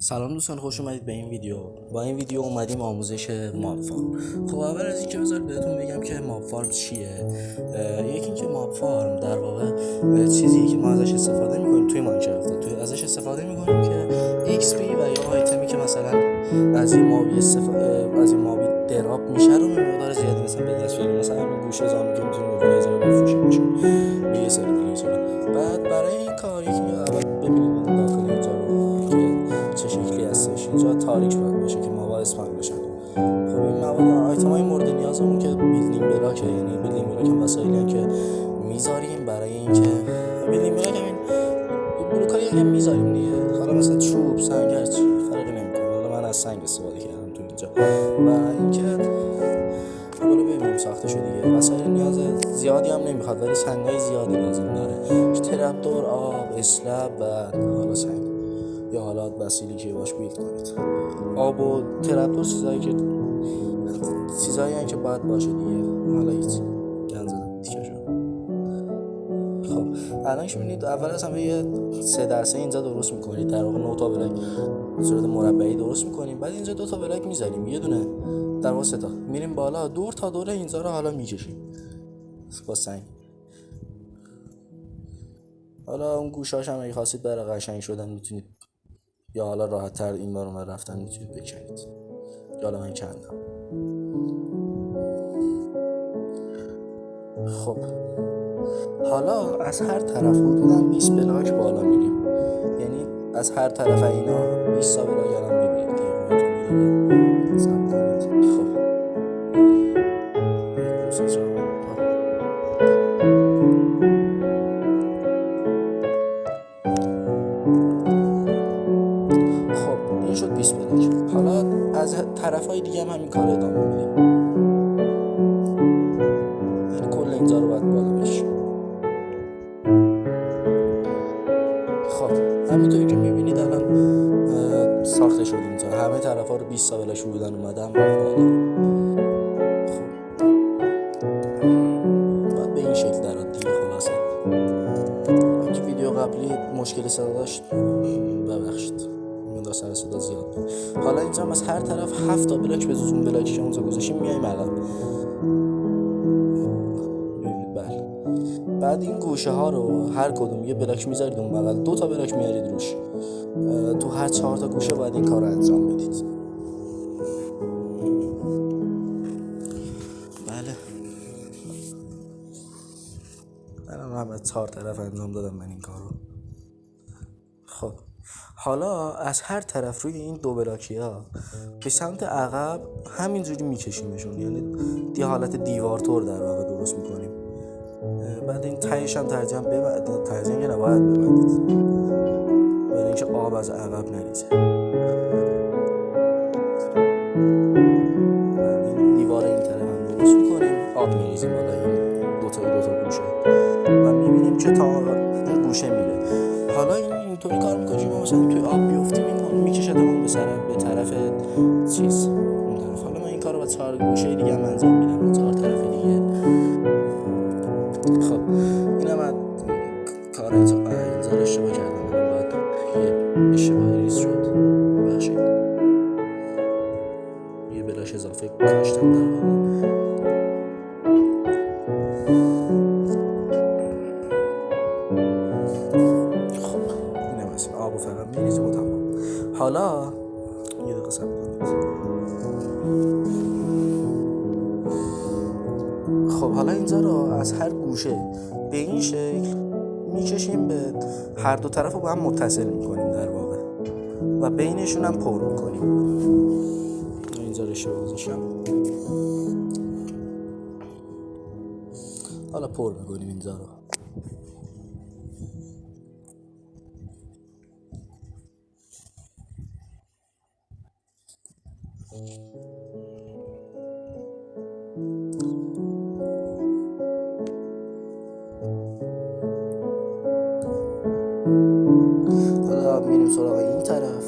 سلام دوستان، خوش اومدید به این ویدیو. با این ویدیو اومدیم آموزش ماب فارم. خب اول از اینکه بذارید بهتون بگم که ماب فارم چیه. یکی اینکه ماب فارم در واقع چیزیه که ما ازش استفاده میکنیم توی ماینکرافت. ازش استفاده میکنیم که XP و یا آیتمی که مثلا از این مابی دراپ میشه رو به مقدار زیادی مثلا به دست بیاریم. مثلا همین گوشه زامبی که میتونیم ببینید ازش بفروشیم میشه. یه سری دیگه بعد برای این کار یکی اول ببینید داخل اینجا رو که چه شکلی هستش. اینجا تاریک باید باشه که مواد اسپان بشن. خب این مواد آیتمای مورد نیازمون که بیلدینگ بلاکه، یعنی بیلدینگ بلاک هم وسایلی که میذاریم برای اینکه بیلدینگ بلاک همین بلوکایی هم میذاریم دیگه. حالا مثلا چوب، سنگ، هر چی فرقی نمیکنه. حالا من از سنگ استفاده کردم تو اینجا. و اینکه برو ببینیم ساخته شده دیگه. وسایل نیاز زیادی هم نمیخواد ولی سنگای زیادی لازم داره. ترپدور، آب، اسلب و حالا سنگ یا حالا وسیلی که باش بیلد کنید. آب و ترپدور چیزایی که باید باشه دیگه. حالا هیچ گند زدم تیکه شد. خب الان که میبینید اول از همه یه 3x3 اینجا درست میکنید. در واقع 9 تا بلاک صورت مربعی درست میکنیم. بعد اینجا 2 تا بلاک میذاریم، یه دونه در واقع 3 تا میریم بالا، دور تا دوره اینجا رو حالا میکشیم با سنگ. حالا اون گوشاش هم اگه خواستید برای قشنگ شدن میتونید، یا حالا راحت تر این بار اون رفتن میتونید بکنید. حالا من کندم. خب حالا از هر طرف حدوداً 20 بلاک بالا میریم، یعنی از هر طرف اینا 20 تا بلاک الان میبینید دیگه. سم کنید. خب این شد 20 بلاک. حالا از طرفای دیگه هم همین کار ادامه میدیم. یعنی کل اینجا رو باید بالا بشیم. خب همینطوری که میبینید الان ساخته شد اینجا. همه طرفا رو 20 تا بلاک بودن اومدم بالا. خب باید به این شکل درات دیگه. خلاصه اینکه ویدیو قبلی مشکل صدا داشت، ببخشید، من سر صدا زیاد بود. حالا اینجا هم از هر طرف 7 تا بلاک به زوم بلاکی که اونجا گذاشتیم میایم عقب. بله. بعد این گوشه ها رو هر کدوم یه بلاک میذارید اون بغل، 2 تا بلاک میارید روش. تو هر 4 تا گوشه باید این کار رو انجام بدید. بله من از 4 طرف انجام دادم من این کار رو. خب حالا از هر طرف روی این 2 بلاکی ها به سمت عقب همینجوری میکشیمشون، یعنی دی حالت دیوار طور در واقع درست میکنیم. بعد این تهش هم ترجیحاً که نباید ببندید برای اینکه آب از عقب نریزه. بعد این دیوار این طرف هم درست میکنیم، آب میریزیم بالا این دو تا گوشه و میبینیم که تا این گوشه میره. حالا اینطوری کار میکنیم مثلا توی آب بیفتیم این میکشدمون به طرف چیز اون طرف. حالا من این کار رو با 4 گوشه دیگه هم انجام میدم، 4 طرف دیگه. خب اینم کار اینجا رو اشتباه کردم. باید یه اشتباه ریز شد، ببخشید. یه بلاش اضافه کاشتم در واقع. خب اینم از آب و فقط میریزیم و تمام. حالا یه دقیقه صبر کنید. خب حالا اینجا رو از هر گوشه به این شکل میکشیم، به هر دو طرف رو با هم متصل میکنیم در واقع و بینشون هم پر میکنیم. اینجا رشته بازشم حالا پر میکنیم اینجا رو. حالا میریم سراغ این طرف.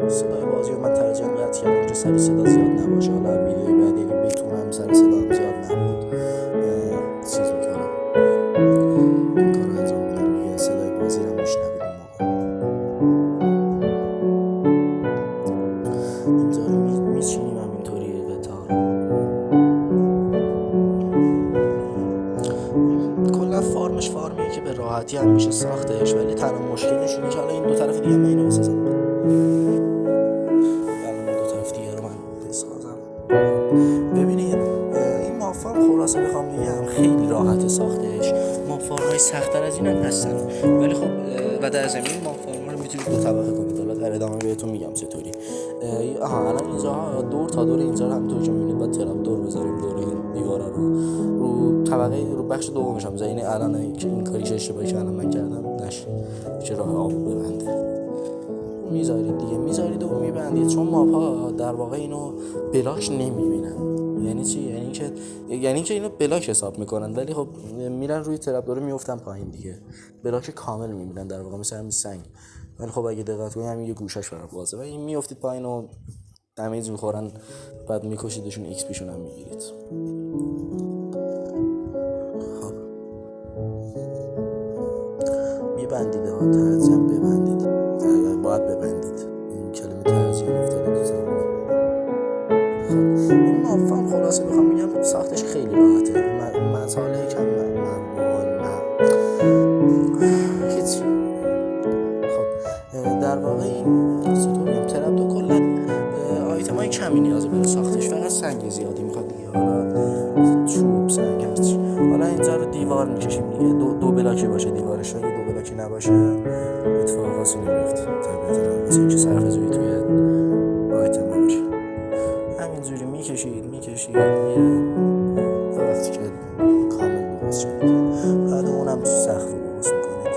صدای بازی رو من ترجیحاً قطع کردم که سر صدا زیاد نباشه. حالا ویدیوی بعدی اگه بتونم سر صدا هم زیاد نبود چیز میکنم، این کار رو انجام میدم دیگه. صدای بازی رو میشنوید اون موقع. بخش ساختش، ولی تنها مشکلش اینه که حالا این دو طرف دیگه من اینو بسازم، دو طرف دیگه رو من بسازم. ببینید این مافارم خلاصه بخوام بگم خیلی راحت ساختش. مافارمای سخت‌تر از این هم هستن، ولی خب و در زمین مافارما رو میتونید دو طبقه کنید. حالا در ادامه بهتون میگم چطوری. الان اینجا دور تا دور اینجا رو همونطوری که میبینید باید تراب دور بذاریم دور این دیوارا رو طبقه رو بخش دومش هم بذاریم. الان که این کاریش اشتباهی کردم من کردم نشه چه راه آب ببنده میذارید دیگه، میذارید و میبندید، چون ماپا در واقع اینو بلاک نمیبینن. یعنی چی؟ یعنی که اینو بلاک حساب میکنن، ولی خب میرن روی ترپ دوره میافتن پایین دیگه، بلاک کامل میبینن در واقع مثل همین سنگ. ولی خب اگه دقت کنید همین یه گوشش برای بازه و این میافتید پایین و دمیج میخورن، بعد میکشیدشون، ایکس پیشون هم میگیرید. خب میبندید ها، ترجیح ببندید، باید ببندید. این کلمه ترجیح افتاده تو زبان. خب این مافان خلاصه بخوام بگم ساختش خیلی راحته، مطالعه کم هیچ. خب در واقع این چطور ترپ دو کلا آیتم های کمی نیازه برای ساختش، فقط سنگ زیادی میخواد دیگه، حالا چوب سنگ هست. حالا اینجا رو دیوار میکشیم دیگه، دو بلاکی باشه دیوارش، اگه دو بلاکی نباشه اتفاق خاصی نمیفته طبیعتا، واسه اینکه صرفه جویی توی آیتم باشه. همینجوری میکشید میره تا وقتی که کامل درست شد، بعد اونم سقف رو درست میکنید.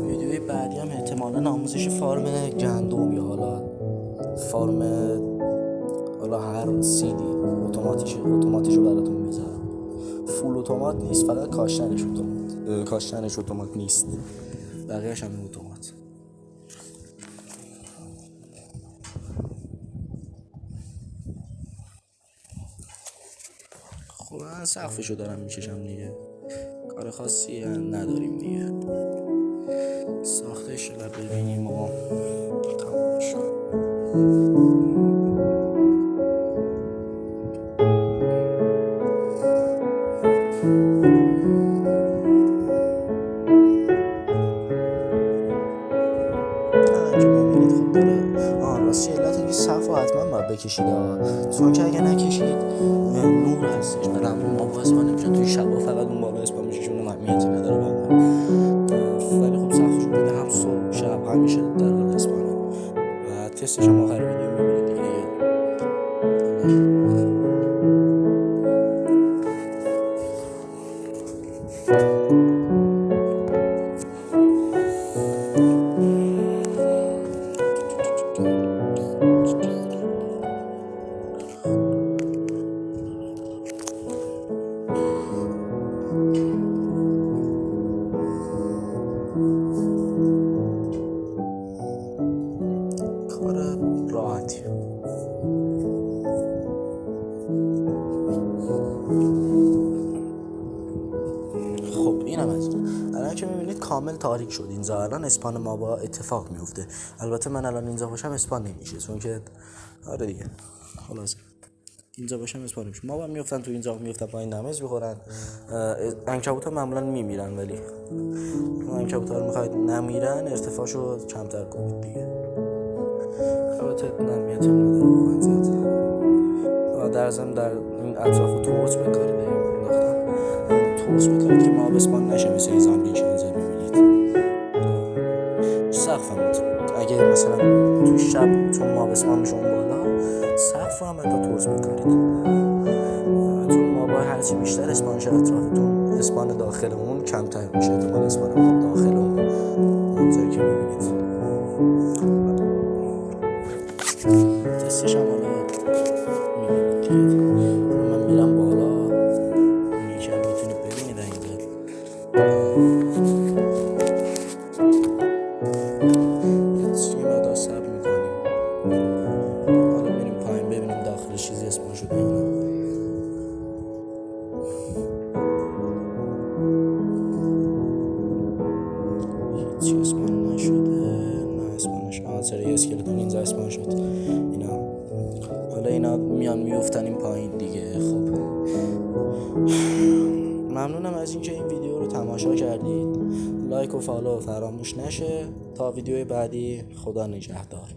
ویدیوی بعدی هم احتمالاً آموزش فارم گندم یا حالا فارم حالا هر سیدی اتوماتیش رو براتون میذارم. فول اتومات نیست، فقط کاشتنش اتومات نیست، بقیه‌اش هم اتومات. خب من سقفشو دارم میکشم دیگه، کار خاصی نداریم دیگه. ساختش رو ببینیم و تمام شد. راستی علت اینکه صف رو حتما باید بکشید چون که اگه نکشید نور هستش و رمون ما باز ما نمیشن توی شبا فقط اون بالا اسپان میشه، چون اهمیتی نداره واقعا. ولی خب سقفشو بده هم صبح شب همیشه در حال اسپانه و تستش هم آخر ویدیو میبینید دیگه. کار راحتی. خب اینم از الان که میبینید کامل تاریک شد اینجا. الان اسپان ما با اتفاق میفته. البته من الان اینجا باشم اسپان نمیشه، چون که آره دیگه خلاص اینجا باشم اسپان نمیشه. ما با میافتن تو اینجا، میافتن پایین دمیج میخورن. عنکبوتا معمولا میمیرن، ولی عنکبوتا رو میخواید نمیرن ارتفاعشو کمتر کنید دیگه. البته نمیت نداره واقعا زیاد. در ضمن در این اطراف تورس بکارید، تورس بکارید که ما اسپان نشه مثل این زامبی که اینجا میبینید. سقف هم اگه مثلا توی شب چون ما اسپان میشه اون بالا، سقف هم حتی تورس بکارید، چون ما با هرچی بیشتر اسپان شه اطرافتون، اسپان داخل اون کمتر میشه احتمال اسپان هم داخل اون اونجایی که میبینید. تستش هم حالا میبینید دیگه. من میرم بالا میشه میتونید ببینید اینجا یه مقدار صبر میکنیم، حالا میریم پایین ببینیم داخل چیزی اسپان شده یا نه. هیچی اسپان نشده، نه اسپانش خاطر یه اسکلتون اینجا اسپان شد. اینا حالا اینا میان میافتن این پایین دیگه. خب ممنونم از اینکه این ویدیو رو تماشا کردید. لایک و فالو فراموش نشه. تا ویدیوی بعدی، خدا نگهدار.